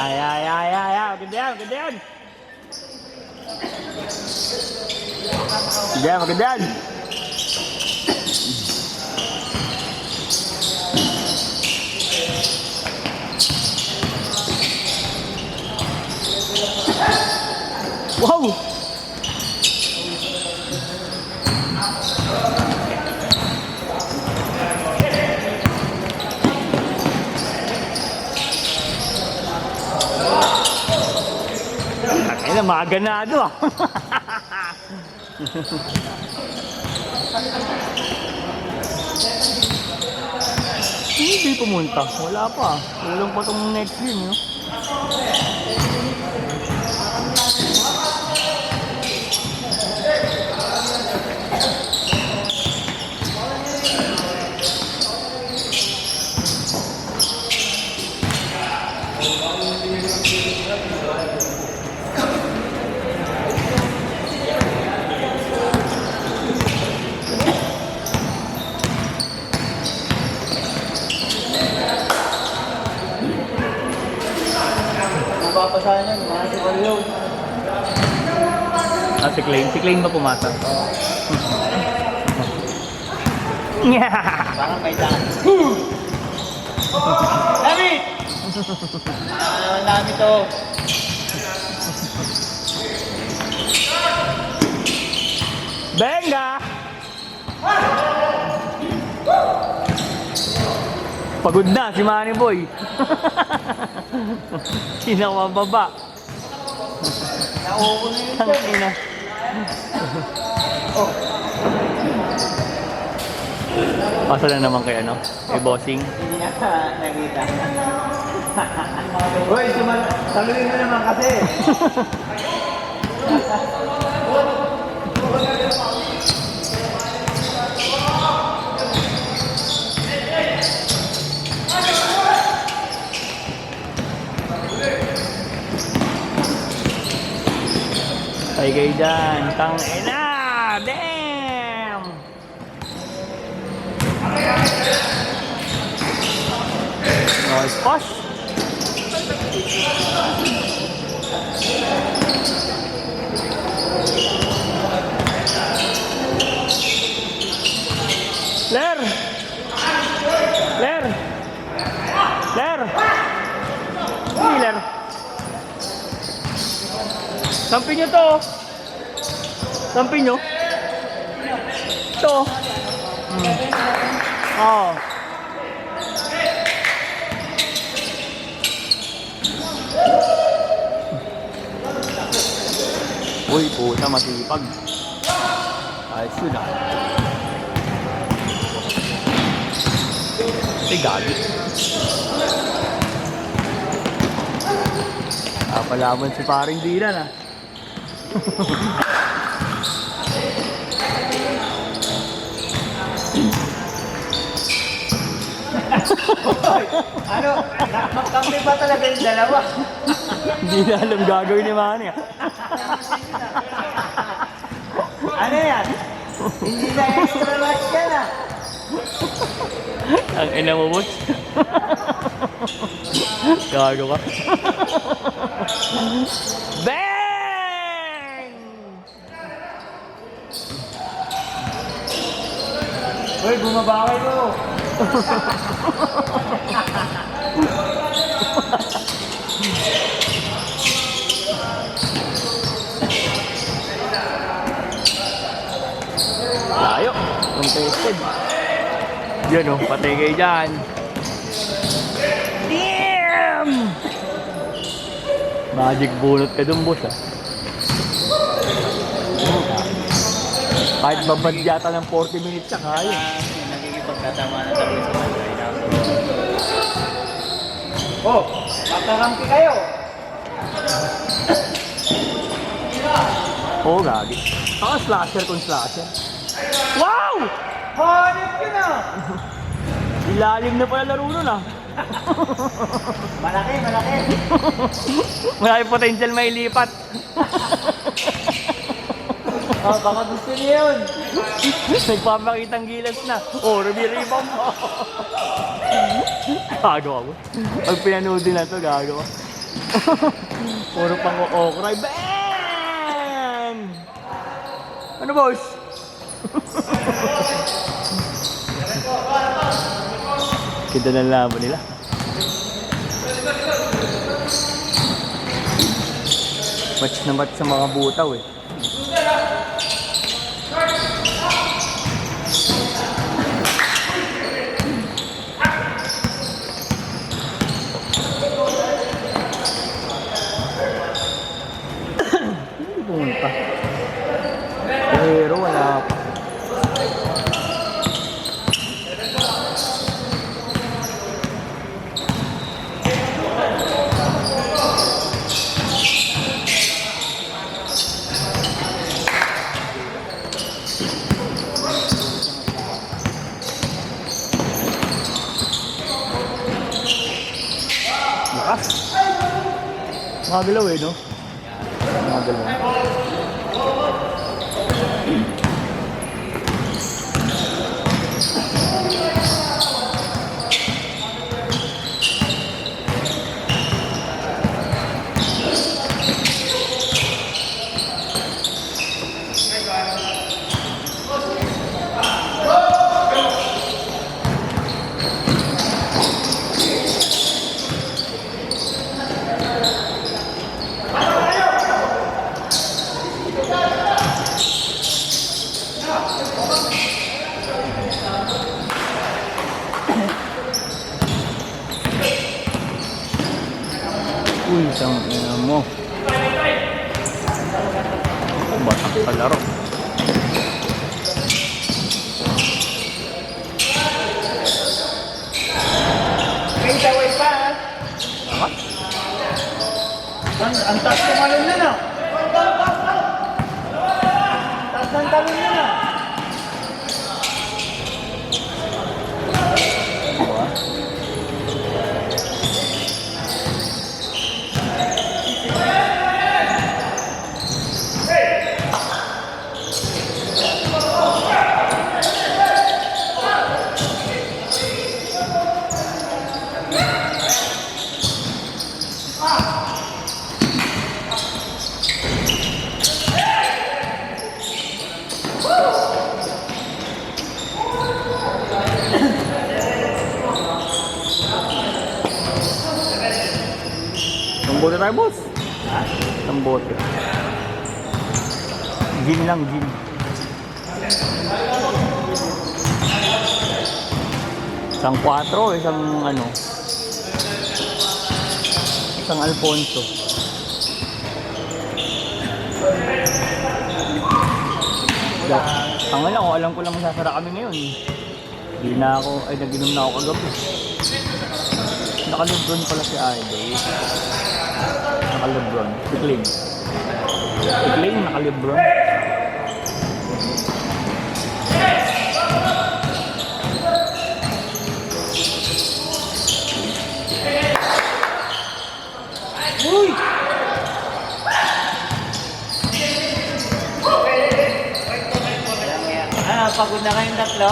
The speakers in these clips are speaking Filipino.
Ay. Maganda yan. Maganda yan. Wow! Ay na, mga ganado ah. Hindi pumunta. Wala pa. Kulang pa itong next game, no? Papasahan yan, mga si Wallow. Si Klein ba pumasa? Parang may daan. David! Ang dami to. Benga! Pagod na si Manny Boy. Sinakababa. Nauulo yun. Tangina. Pasa lang naman kay ano? Kay Bossing. Hindi na nakita. Uy, saluhin mo naman kasi. Ay kayo dyan. Tangina! Damn! Nice push! Ler! Ler! Sampin nyo to. Sampin nyo. Ito. Oo. Uy, puta, masipag. Ayos yun ah. Ay, gagi. Palaban si paring Dylan ah. Ano? Magkampi ba talaga yung dalawa? Hindi na alam gagawin ni Manny ah. Ano yan? Hindi na extra large yan ah. Ang ina mo, boss. Gago ka. Bang! Uy, bumabaway mo. Layo. Contested. Yan o, patay kayo dyan. Damn! Magic bunot ka dun, boss ah. Kahit babad yata ng 40 minutes ka kaya. Nagkikipagkatama na tayo sa mga. Oh, magkakampi kayo. Oo, gagi. Saka slasher kung slasher. Wow! Hanip ka na. Ilalim na pala laro nun ah. Malaki. Marami potential may lipat. Oh, baka gusto niya yun. Nagpapakitang gilas na. Oh, rebound mo. Gago ako. Pag pinanood din na to, gago ako. Puro pang okray. Bang! Ano, boss? Kita na laban nila. Match na match sa mga butaw eh. Hindi pumunta. Pero wala pa. Lakas. Magalaw eh, no? Magalaw. Uy, isang ina mo. Batak palaro. May daway pa. Ang taas tumalon na na. Taas ng talon na na. Tambote tayo, boss. Tambote. Gin lang, gin. Isang 4, isang ano. Isang Alfonso. Ang alam ko lang masasara kami ngayon. Hindi na ako, ay nag-inom na ako kagabi. Naka-Lebron pala si Idol. Naka-Lebron. Si Kling. Si Kling naka-Lebron. Uy! Pagod na kayong tatlo?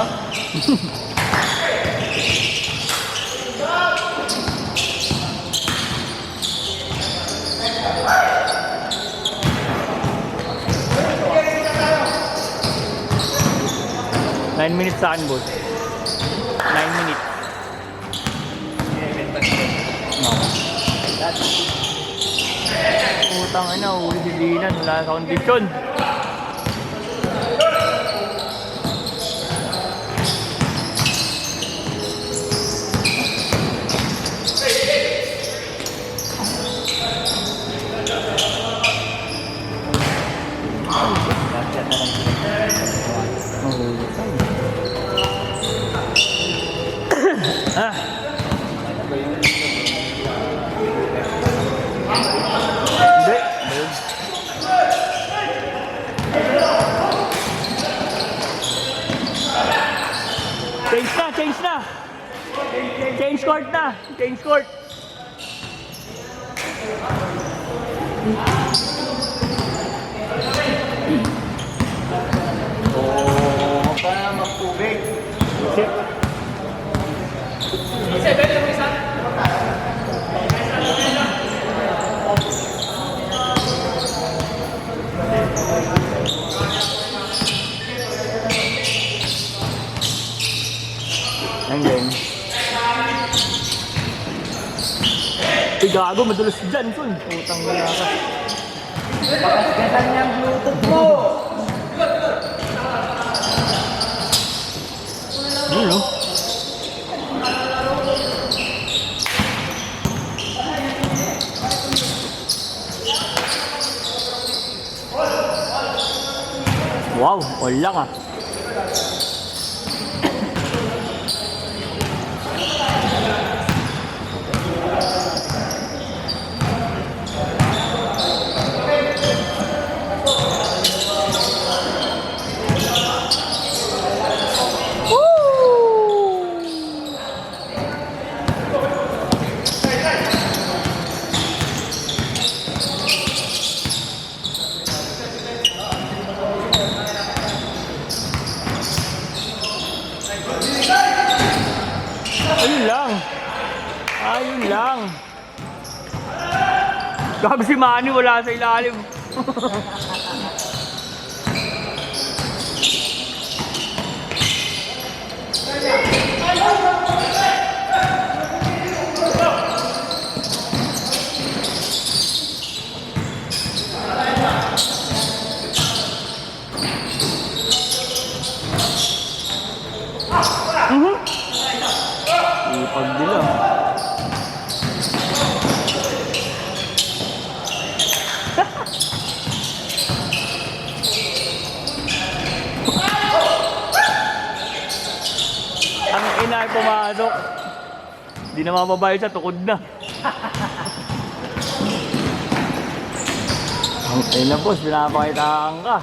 Nine minutes sa akin, boss. 9 minutes. No. Putang ina, uli si Dinan. Wala sa kondisyon. Ah. Hindi. Change na. Change court na. Change court. Oo, pa magtubig. Uy, gago, madulas dyan, son. Putang wala ka. Pakasgasan niya ang Bluetooth mo. Yun, no? Wow, all lang ah. Ayun lang. Ayun lang. Gabi si Manny wala sa ilalim. Ipag nila. Ang ina ay pumasok. Hindi na mababayad sa tukod na. Ang ina boss, pinapakitaan ka.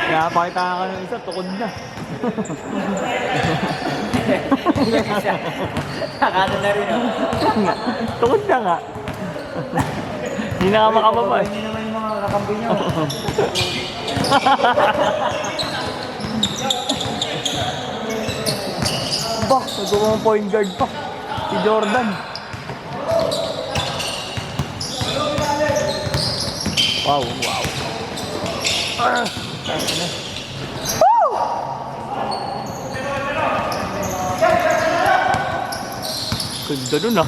Pinapakitaan ka ng isa, tukod na. Nakano na rin oh. Tukod na nga. Hindi na nga makababa. Hindi naman yung mga kakampi nyo. Ba, nagawa mong point guard pa. Si Jordan. Wow, wow. Woo! Ganda nun ah.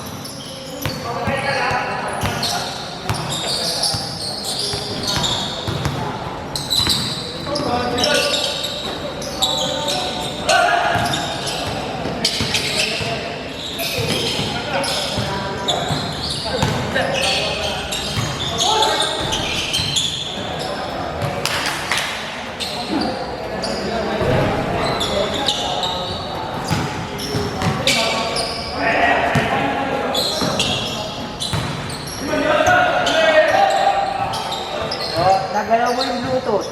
Oh, nagalaw mo yung Bluetooth.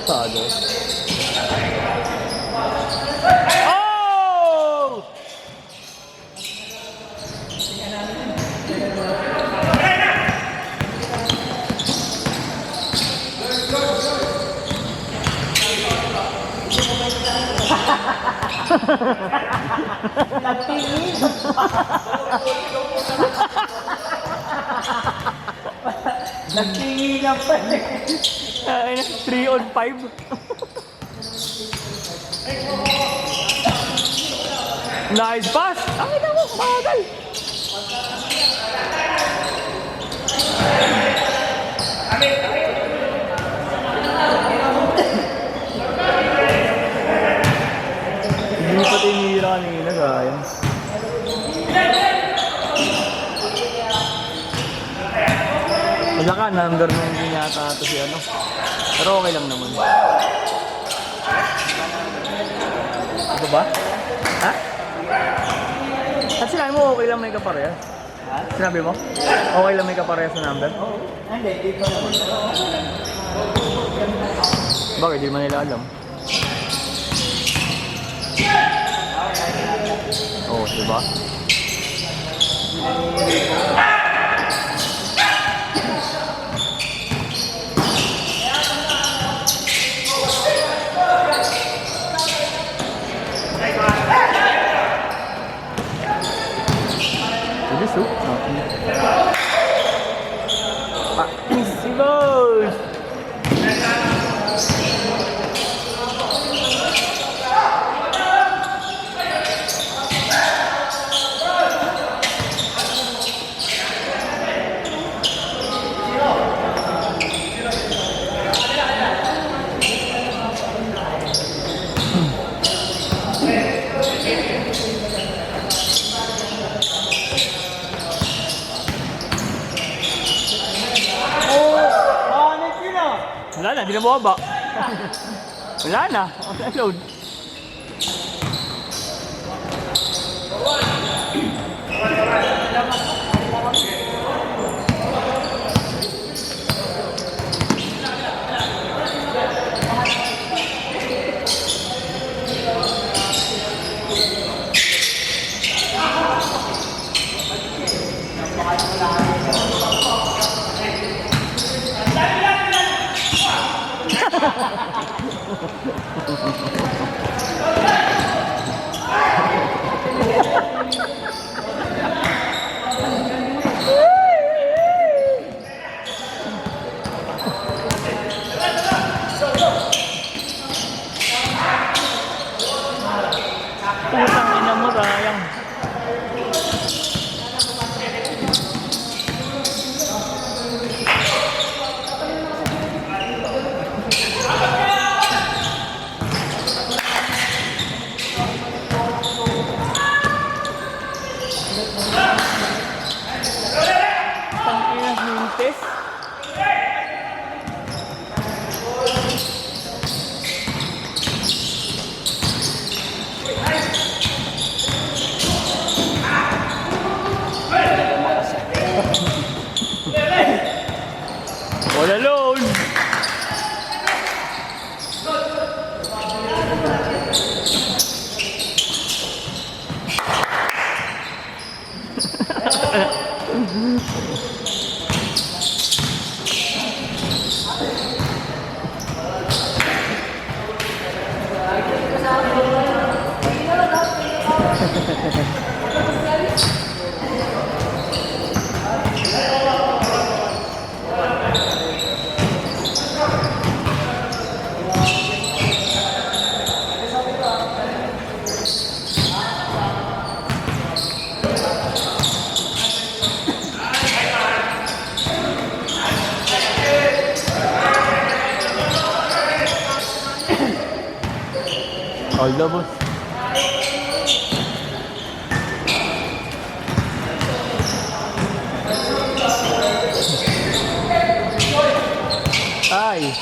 Sado. Oh! Nagtingin. Nagtingin na pa eh. Ay, 3 on 5. Nice pass! Ang ina mo, magal! Hindi pa tinira kanina, sayang. Wala ka, number 19 yata ito si ano. Pero okay lang naman. Ito ba? Ha? At sinabi mo okay lang may kaparehas? Ha? Sinabi mo? Okay lang may kaparehas na number? Oo. Hindi, dito naman. Bakit? Di man nila alam. Oo, oh, diba? Sige, soup. Easy boss! Wala na, di na bumaba. Wala na. Load. Putang ina mo, Rayang. Tangina, hintes. All alone. All the boss. Ay.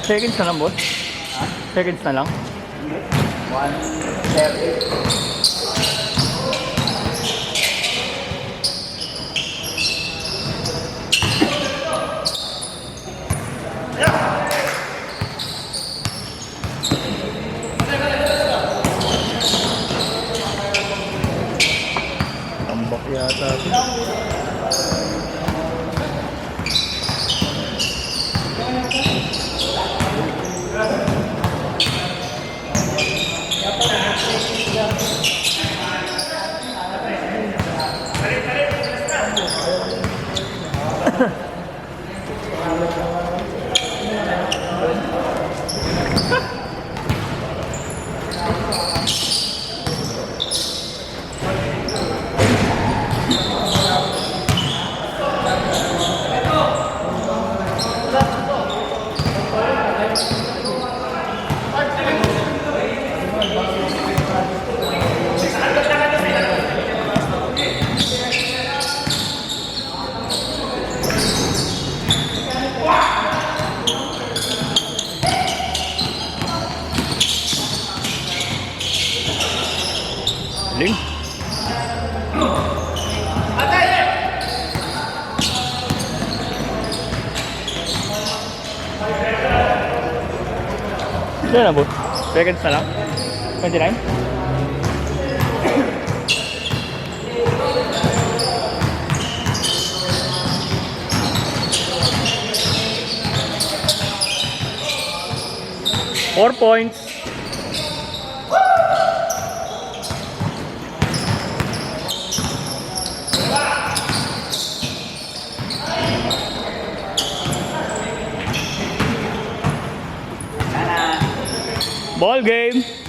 Seconds na lang, boss? Ha? Seconds na lang? 1:30. Tambak yata. Yan na, boss. Seconds na lang. 29? Four points. Ball game.